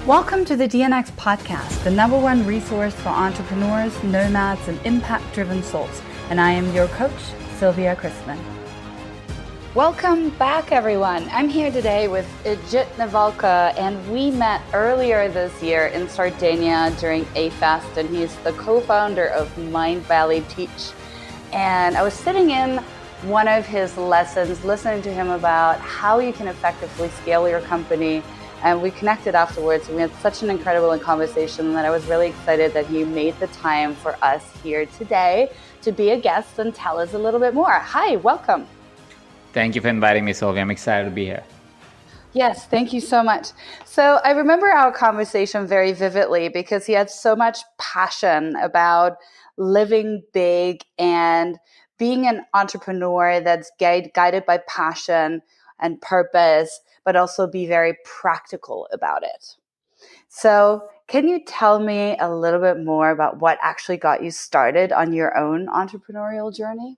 Welcome to the DNX podcast, the number one resource for entrepreneurs, nomads, and impact-driven souls. And I am your coach, Silvia Christman. Welcome back, everyone. I'm here today with Ajit Nawalkha, and we met earlier this year in Sardinia during AFest, and he's the co-founder of Mindvalley Teach. And I was sitting in one of his lessons, listening to him about how you can effectively scale your company. And we connected afterwards, and we had such an incredible conversation that I was really excited that he made the time for us here today to be a guest and tell us a little bit more. Hi, welcome. Thank you for inviting me, Silvia. I'm excited to be here. Yes, thank you so much. So I remember our conversation very vividly because he had so much passion about living big and being an entrepreneur that's guided by passion and purpose, but also be very practical about it. So can you tell me a little bit more about what actually got you started on your own entrepreneurial journey?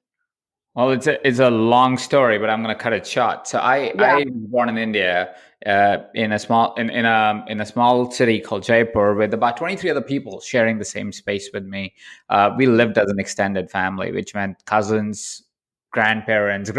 Well, it's a long story, but I'm going to cut it short. So I was born in India, in a small city called Jaipur, with about 23 other people sharing the same space with me. We lived as an extended family, which meant cousins, grandparents,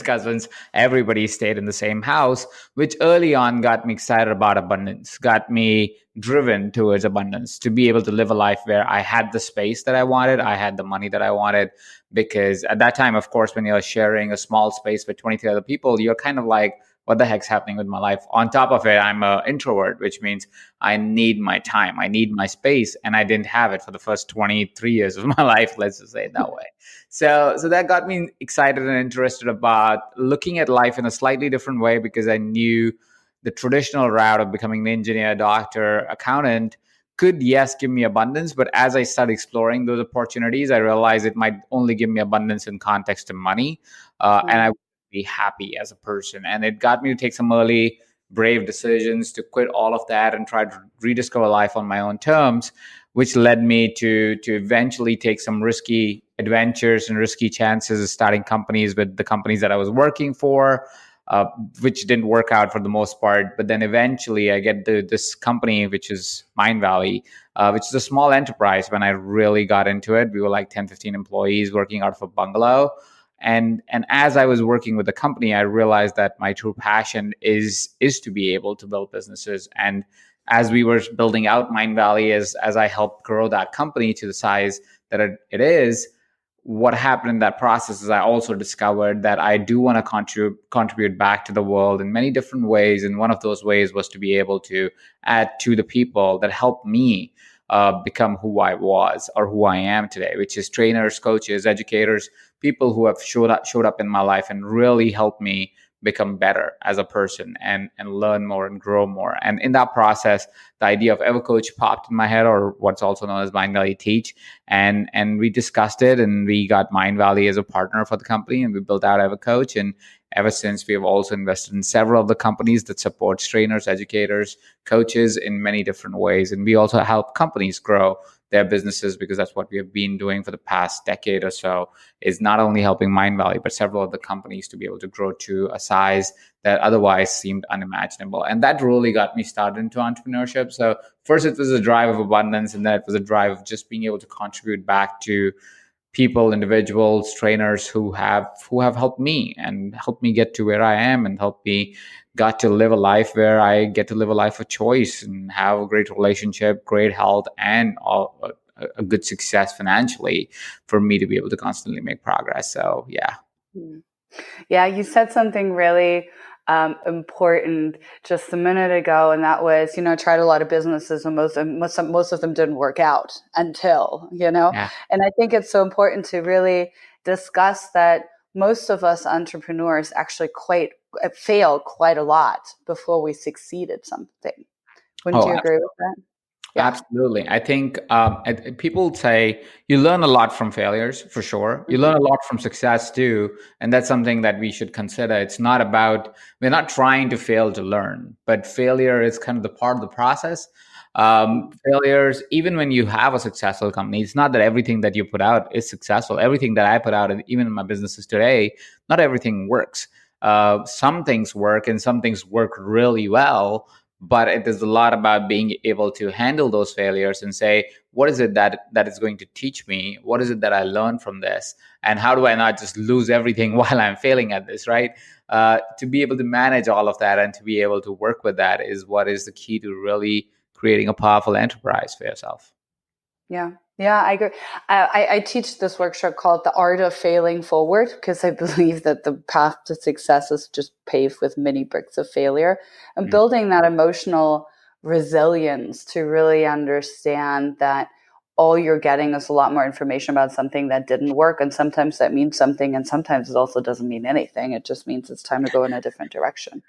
cousins, everybody stayed in the same house, which early on got me excited about abundance, got me driven towards abundance, to be able to live a life where I had the space that I wanted, I had the money that I wanted. Because at that time, of course, when you're sharing a small space with 23 other people, you're kind of like, what the heck's happening with my life? On top of it, I'm an introvert, which means I need my time, I need my space, and I didn't have it for the first 23 years of my life, let's just say it that way. So that got me excited and interested about looking at life in a slightly different way, because I knew the traditional route of becoming an engineer, doctor, accountant could, yes, give me abundance. But as I started exploring those opportunities, I realized it might only give me abundance in context of money. And I would be happy as a person. And it got me to take some early brave decisions to quit all of that and try to rediscover life on my own terms, which led me to eventually take some risky adventures and risky chances of starting companies with the companies that I was working for. Which didn't work out for the most part. But then eventually I get this company, which is Mindvalley, which is a small enterprise. When I really got into it, we were like 10, 15 employees working out of a bungalow. And as I was working with the company, I realized that my true passion is to be able to build businesses. And as we were building out Mindvalley, as I helped grow that company to the size that it is, what happened in that process is I also discovered that I do want to contribute back to the world in many different ways. And one of those ways was to be able to add to the people that helped me become who I was or who I am today, which is trainers, coaches, educators, people who have showed up in my life and really helped me become better as a person and learn more and grow more. And in that process, the idea of Evercoach popped in my head, or what's also known as Mindvalley Teach. And we discussed it, and we got Mindvalley as a partner for the company, and we built out Evercoach. And ever since, we have also invested in several of the companies that support trainers, educators, coaches in many different ways. And we also help companies grow their businesses, because that's what we have been doing for the past decade or so, is not only helping Mindvalley, but several of the companies to be able to grow to a size that otherwise seemed unimaginable. And that really got me started into entrepreneurship. So first it was a drive of abundance, and then it was a drive of just being able to contribute back to people, individuals, trainers who have helped me and helped me get to where I am, and helped me got to live a life where I get to live a life of choice and have a great relationship, great health, and a good success financially for me to be able to constantly make progress. So, yeah. Yeah, you said something really important just a minute ago, and that was, I tried a lot of businesses, and most of them didn't work out until, Yeah. And I think it's so important to really discuss that most of us entrepreneurs actually fail quite a lot before we succeed at something. Wouldn't you agree with that? Yeah. Absolutely. I think people say you learn a lot from failures, for sure. You learn a lot from success too. And that's something that we should consider. It's not about, we're not trying to fail to learn, but failure is kind of the part of the process. Failures, even when you have a successful company, it's not that everything that you put out is successful. Everything that I put out, and even in my businesses today, not everything works. Some things work and some things work really well. but it is a lot about being able to handle those failures and say, what is it that is going to teach me? What is it that I learned from this? And how do I not just lose everything while I'm failing at this, right? To be able to manage all of that and to be able to work with that is what is the key to really creating a powerful enterprise for yourself. Yeah. Yeah, I agree. I teach this workshop called The Art of Failing Forward, because I believe that the path to success is just paved with many bricks of failure, and building that emotional resilience to really understand that all you're getting is a lot more information about something that didn't work. And sometimes that means something, and sometimes it also doesn't mean anything. It just means it's time to go in a different direction.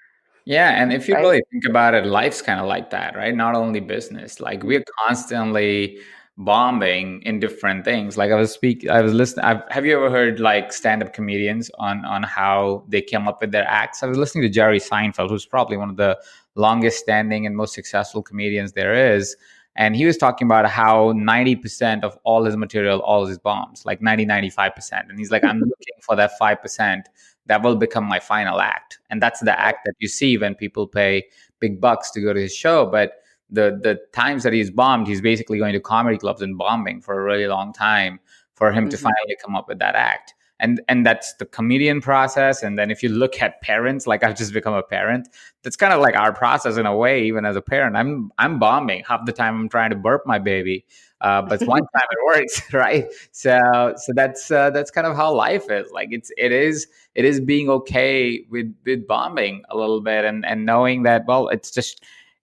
Yeah, and if you Right? really think about it, life's kind of like that, right? Not only business. Like we're constantly bombing in different things. Like I was listening. Have you ever heard like stand-up comedians on how they came up with their acts? I was listening to Jerry Seinfeld, who's probably one of the longest standing and most successful comedians there is. And he was talking about how 90% of all his material, all his bombs, like 95%. And he's like, I'm looking for that 5% that will become my final act. And that's the act that you see when people pay big bucks to go to his show. But the times that he's bombed, he's basically going to comedy clubs and bombing for a really long time for him to finally come up with that act. And that's the comedian process. And then if you look at parents, like I've just become a parent, that's kind of like our process in a way. Even as a parent, I'm bombing half the time. I'm trying to burp my baby, but one time it works, right? So that's kind of how life is. Like it is being okay with bombing a little bit, and knowing that, well,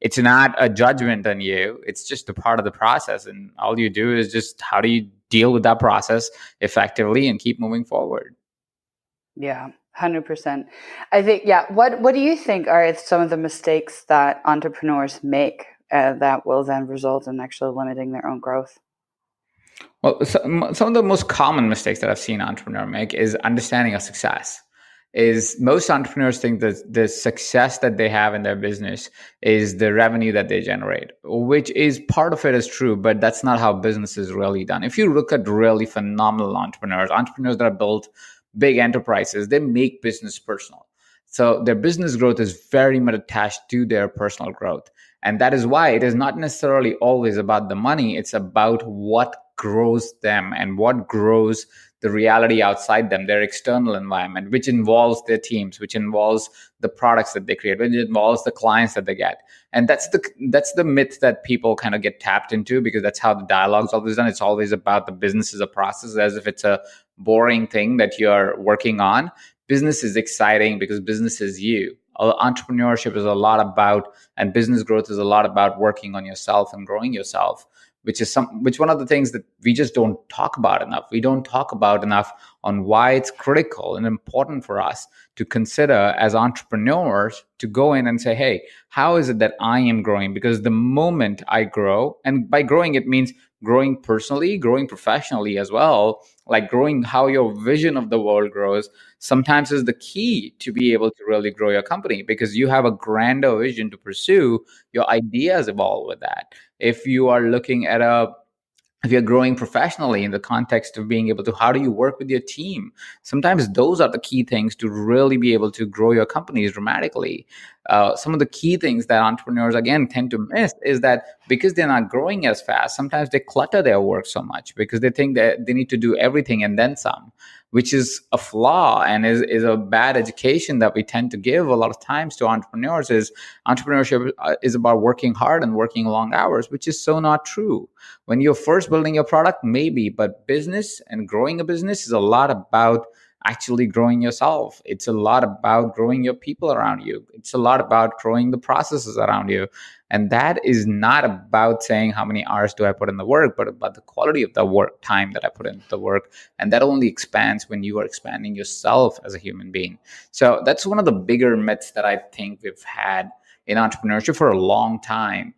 it's not a judgment on you. It's just a part of the process. And all you do is just, how do you deal with that process effectively and keep moving forward? Yeah, 100%. I think, yeah. What do you think are some of the mistakes that entrepreneurs make that will then result in actually limiting their own growth? Well, some of the most common mistakes that I've seen entrepreneurs make is understanding of success. Is most entrepreneurs think that the success that they have in their business is the revenue that they generate, which is part of it is true, but that's not how business is really done. If you look at really phenomenal entrepreneurs that have built big enterprises, they make business personal. So their business growth is very much attached to their personal growth. And that is why it is not necessarily always about the money. It's about what grows them and what grows the reality outside them, their external environment, which involves their teams, which involves the products that they create, which involves the clients that they get. And that's the myth that people kind of get tapped into, because that's how the dialogue's always done. It's always about the business as a process, as if it's a boring thing that you're working on. Business is exciting because business is you. Entrepreneurship is a lot about, and business growth is a lot about working on yourself and growing yourself, which one of the things that we just don't talk about enough. We don't talk about enough on why it's critical and important for us to consider as entrepreneurs to go in and say, hey, how is it that I am growing? Because the moment I grow, and by growing, it means growing personally, growing professionally as well, like growing how your vision of the world grows, sometimes is the key to be able to really grow your company, because you have a grander vision to pursue. Your ideas evolve with that. If you are looking at if you're growing professionally in the context of being able to, how do you work with your team? Sometimes those are the key things to really be able to grow your companies dramatically. Some of the key things that entrepreneurs, again, tend to miss is that because they're not growing as fast, sometimes they clutter their work so much because they think that they need to do everything and then some, which is a flaw and is a bad education that we tend to give a lot of times to entrepreneurs. Is entrepreneurship is about working hard and working long hours, which is so not true. When you're first building your product, maybe, but business and growing a business is a lot about actually growing yourself. It's a lot about growing your people around you. It's a lot about growing the processes around you. And that is not about saying how many hours do I put in the work, but about the quality of the work time that I put into the work. And that only expands when you are expanding yourself as a human being. So that's one of the bigger myths that I think we've had in entrepreneurship for a long time.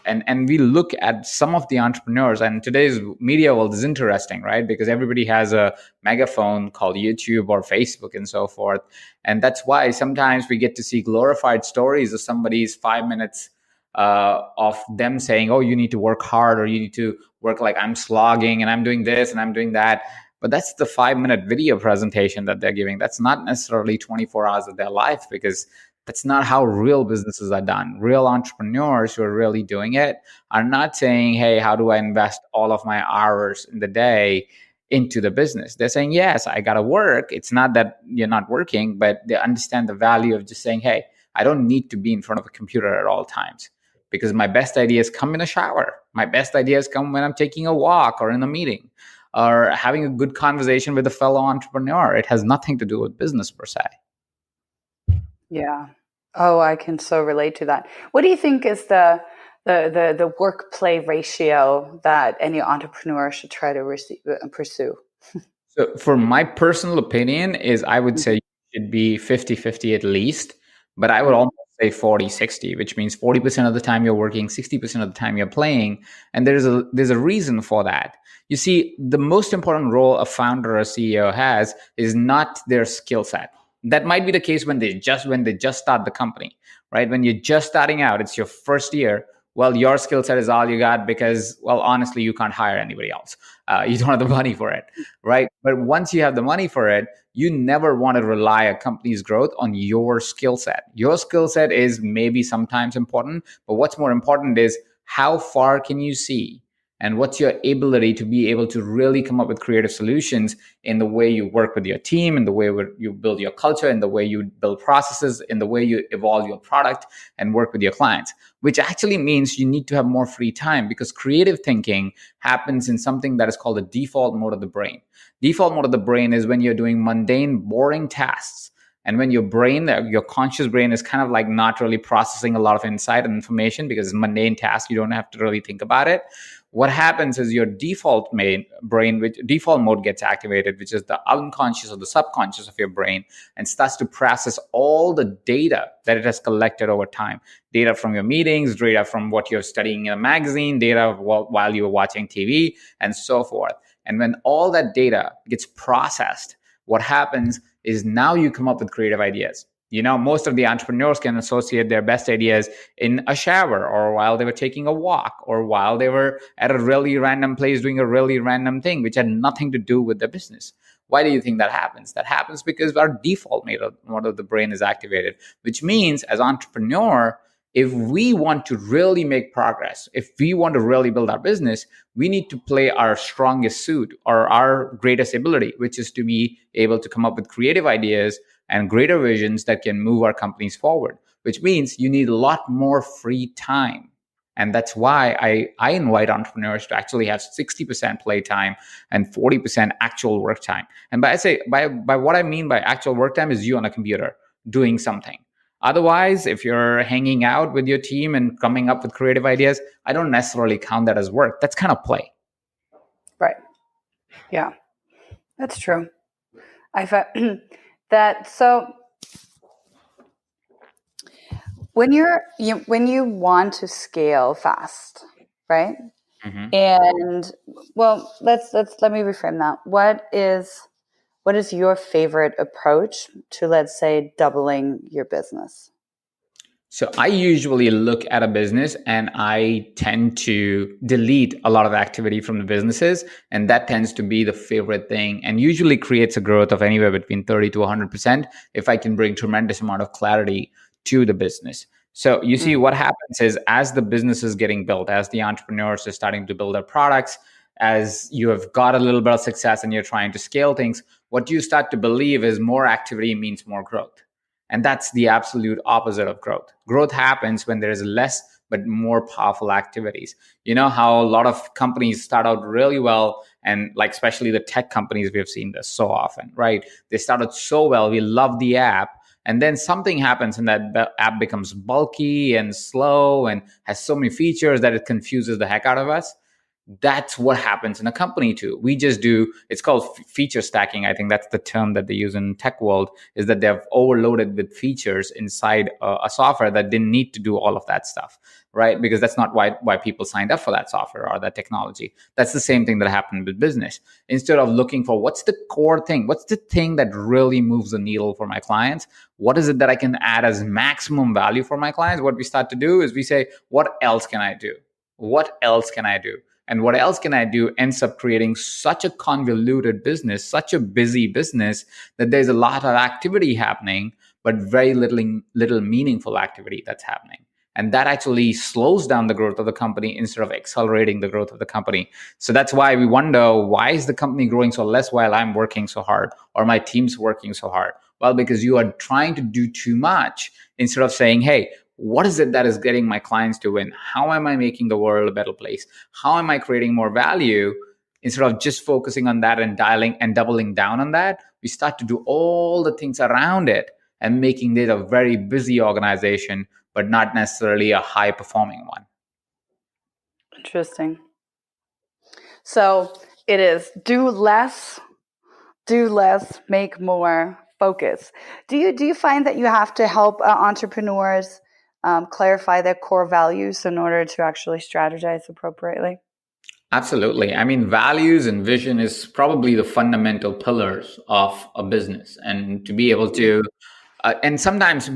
And we look at some of the entrepreneurs, and today's media world is interesting, right? Because everybody has a megaphone called YouTube or Facebook and so forth. And that's why sometimes we get to see glorified stories of somebody's 5 minutes of them saying, oh, you need to work hard, or you need to work, like, I'm slogging and I'm doing this and I'm doing that. But that's the 5-minute video presentation that they're giving. That's not necessarily 24 hours of their life, because That's not how real businesses are done. Real entrepreneurs who are really doing it are not saying, hey, how do I invest all of my hours in the day into the business? They're saying, yes, I got to work. It's not that you're not working, but they understand the value of just saying, hey, I don't need to be in front of a computer at all times because my best ideas come in a shower. My best ideas come when I'm taking a walk or in a meeting or having a good conversation with a fellow entrepreneur. It has nothing to do with business per se. Yeah. Oh, I can so relate to that. What do you think is the work play ratio that any entrepreneur should try to pursue? So for my personal opinion is I would say Mhm. it should be 50-50 at least, but I would Right. almost say 40-60, which means 40% of the time you're working, 60% of the time you're playing. And there's a reason for that. You see, the most important role a founder or CEO has is not their skill set. That might be the case when they just start the company, right? When you're just starting out, it's your first year. Well, your skill set is all you got because, well, honestly, you can't hire anybody else. You don't have the money for it, right? But once you have the money for it, you never want to rely a company's growth on your skill set. Your skill set is maybe sometimes important, but what's more important is how far can you see and what's your ability to be able to really come up with creative solutions in the way you work with your team, in the way you build your culture, in the way you build processes, in the way you evolve your product and work with your clients, which actually means you need to have more free time because creative thinking happens in something that is called the default mode of the brain. Default mode of the brain is when you're doing mundane, boring tasks. And when your conscious brain is kind of like not really processing a lot of insight and information because it's mundane tasks, you don't have to really think about it. What happens is your brain, which default mode gets activated, which is the unconscious or the subconscious of your brain, and starts to process all the data that it has collected over time. Data from your meetings, data from what you're studying in a magazine, data while you're watching TV, and so forth. And when all that data gets processed, what happens is now you come up with creative ideas. Most of the entrepreneurs can associate their best ideas in a shower or while they were taking a walk or while they were at a really random place doing a really random thing, which had nothing to do with their business. Why do you think that happens? That happens because our default mode of the brain is activated, which means as entrepreneur, if we want to really make progress, if we want to really build our business, we need to play our strongest suit or our greatest ability, which is to be able to come up with creative ideas and greater visions that can move our companies forward, which means you need a lot more free time. And that's why I invite entrepreneurs to actually have 60% playtime and 40% actual work time. And by what I mean by actual work time is you on a computer doing something. Otherwise, if you're hanging out with your team and coming up with creative ideas, I don't necessarily count that as work. That's kind of play. Right. Yeah, that's true. I found that so when you want to scale fast, right? Mm-hmm. And well, let me reframe that. What is your favorite approach to, let's say, doubling your business? So I usually look at a business and I tend to delete a lot of activity from the businesses. And that tends to be the favorite thing and usually creates a growth of anywhere between 30 to 100% if I can bring tremendous amount of clarity to the business. So you see Mm. what happens is as the business is getting built, as the entrepreneurs are starting to build their products, as you have got a little bit of success and you're trying to scale things, what you start to believe is more activity means more growth. And that's the absolute opposite of growth. Growth happens when there is less but more powerful activities. You know how a lot of companies start out really well, and like especially the tech companies, we've seen this so often, right? They started so well, we love the app, and then something happens and that app becomes bulky and slow and has so many features that it confuses the heck out of us. That's what happens in a company too. We just do, it's called feature stacking. I think that's the term that they use in tech world, is that they've overloaded with features inside a software that didn't need to do all of that stuff, right? Because that's not why people signed up for that software or that technology. That's the same thing that happened with business. Instead of looking for what's the core thing, what's the thing that really moves the needle for my clients, what is it that I can add as maximum value for my clients, what we start to do is we say, what else can I do? What else can I do? And what else can I do ends up creating such a convoluted business, such a busy business that there's a lot of activity happening, but very little meaningful activity that's happening. And that actually slows down the growth of the company instead of accelerating the growth of the company. So that's why we wonder, why is the company growing so less while I'm working so hard or my team's working so hard? Well, because you are trying to do too much instead of saying, hey, what is it that is getting my clients to win? How am I making the world a better place? How am I creating more value? Instead of just focusing on that and dialing and doubling down on that, we start to do all the things around it and making it a very busy organization, but not necessarily a high performing one. Interesting. So it is do less, make more, focus. Do you find that you have to help entrepreneurs clarify their core values in order to actually strategize appropriately? Absolutely. I mean, values and vision is probably the fundamental pillars of a business. And to be able to, and sometimes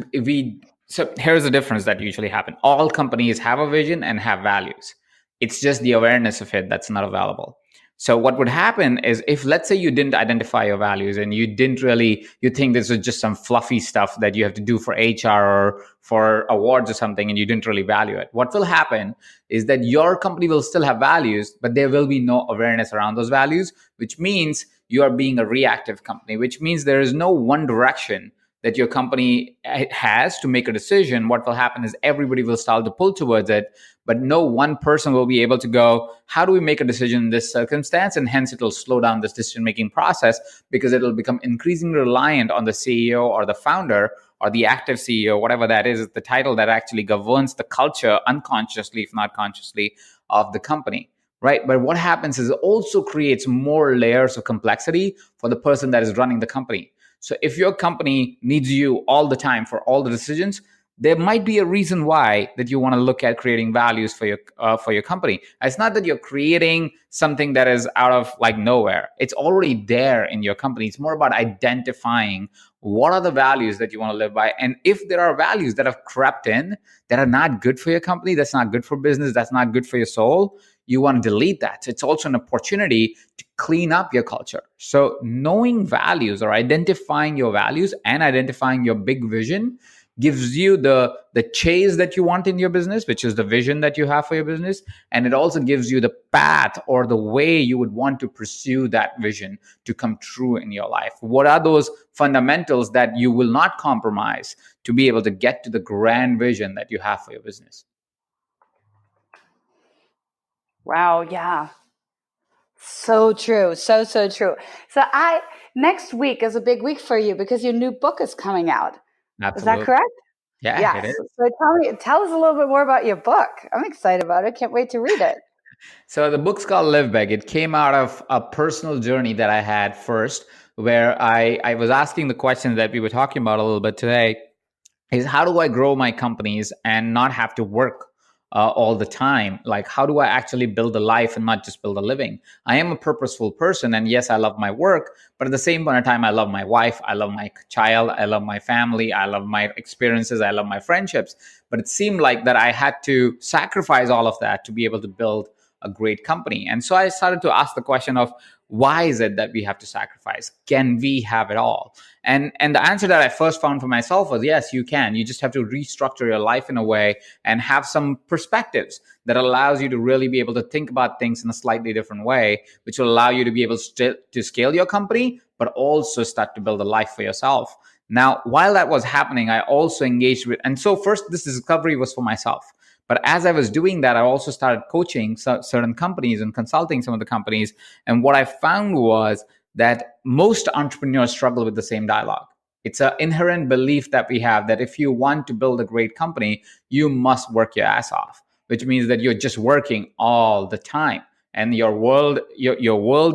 so here's the difference that usually happen. All companies have a vision and have values. It's just the awareness of it that's not available. So what would happen is, if let's say you didn't identify your values and you didn't really, you think this is just some fluffy stuff that you have to do for HR or for awards or something, and you didn't really value it, what will happen is that your company will still have values, but there will be no awareness around those values, which means you are being a reactive company, which means there is no one direction that your company has to make a decision. What will happen is everybody will start to pull towards it, but no one person will be able to go, how do we make a decision in this circumstance? And hence it will slow down this decision-making process, because it will become increasingly reliant on the CEO or the founder or the active CEO, whatever that is the title that actually governs the culture unconsciously, if not consciously, of the company. Right. But what happens is it also creates more layers of complexity for the person that is running the company. So if your company needs you all the time for all the decisions, there might be a reason why that you want to look at creating values for your company. It's not that you're creating something that is out of like nowhere. It's already there in your company. It's more about identifying what are the values that you want to live by. And if there are values that have crept in that are not good for your company, that's not good for business, that's not good for your soul, you want to delete that. So it's also an opportunity to clean up your culture. So knowing values or identifying your values and identifying your big vision gives you the chase that you want in your business, which is the vision that you have for your business. And it also gives you the path or the way you would want to pursue that vision to come true in your life. What are those fundamentals that you will not compromise to be able to get to the grand vision that you have for your business? Wow, yeah. So true. So true. So next week is a big week for you because your new book is coming out. Absolutely. Is that correct? Yeah, yes. It is. So tell us a little bit more about your book. I'm excited about it. Can't wait to read it. So the book's called Live Big. It came out of a personal journey that I had first, where I was asking the question that we were talking about a little bit today, is how do I grow my companies and not have to work all the time? Like, how do I actually build a life and not just build a living? I am a purposeful person, and yes, I love my work, but at the same point in time, I love my wife, I love my child, I love my family, I love my experiences, I love my friendships. But it seemed like that I had to sacrifice all of that to be able to build a great company. And so I started to ask the question of, why is it that we have to sacrifice? Can we have it all? And the answer that I first found for myself was, yes, you can. You just have to restructure your life in a way and have some perspectives that allows you to really be able to think about things in a slightly different way, which will allow you to be able to scale your company, but also start to build a life for yourself. Now, while that was happening, I also engaged with, and so first this discovery was for myself. But as I was doing that, I also started coaching certain companies and consulting some of the companies. And what I found was that most entrepreneurs struggle with the same dialogue. It's an inherent belief that we have that if you want to build a great company, you must work your ass off, which means that you're just working all the time. And your world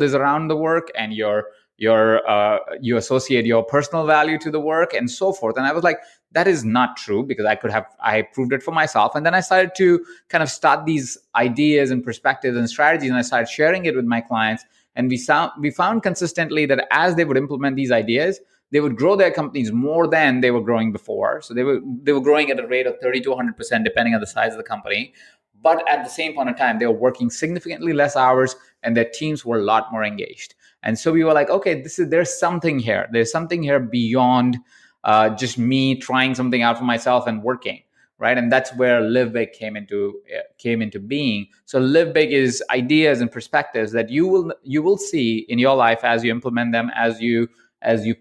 is around the work, and you associate your personal value to the work and so forth. And I was like, that is not true, because I proved it for myself. And then I started to kind of start these ideas and perspectives and strategies, and I started sharing it with my clients. And we found consistently that as they would implement these ideas, they would grow their companies more than they were growing before. So they were growing at a rate of 30 to 100%, depending on the size of the company. But at the same point in time, they were working significantly less hours, and their teams were a lot more engaged. And so we were like, okay, there's something here. There's something here beyond just me trying something out for myself and working. Right. And that's where Live Big came into being. So Live Big is ideas and perspectives that you will see in your life as you implement them, as you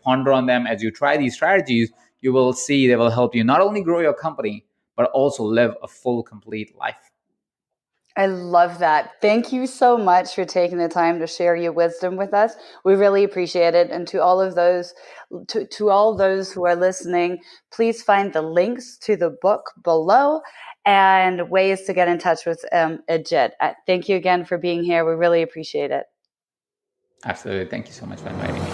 ponder on them, as you try these strategies. You will see they will help you not only grow your company, but also live a full, complete life. I love that. Thank you so much for taking the time to share your wisdom with us. We really appreciate it. And to all of those, to all those who are listening, please find the links to the book below and ways to get in touch with Ajit. Thank you again for being here. We really appreciate it. Absolutely. Thank you so much for inviting me.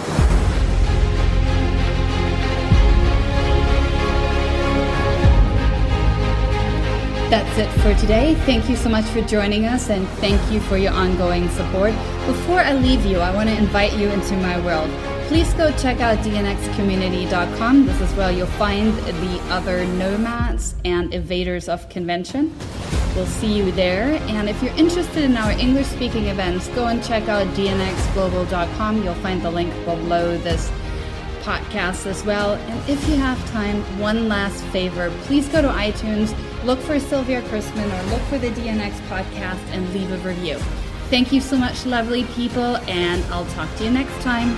That's it for today. Thank you so much for joining us, and thank you for your ongoing support. Before I leave you, I want to invite you into my world. Please go check out dnxcommunity.com. This is where you'll find the other nomads and evaders of convention. We'll see you there. And if you're interested in our English-speaking events, go and check out dnxglobal.com. You'll find the link below this podcast as well. And if you have time, one last favor, please go to iTunes, look for Silvia Chrisman or look for the DNX podcast and leave a review. Thank you so much, lovely people, and I'll talk to you next time.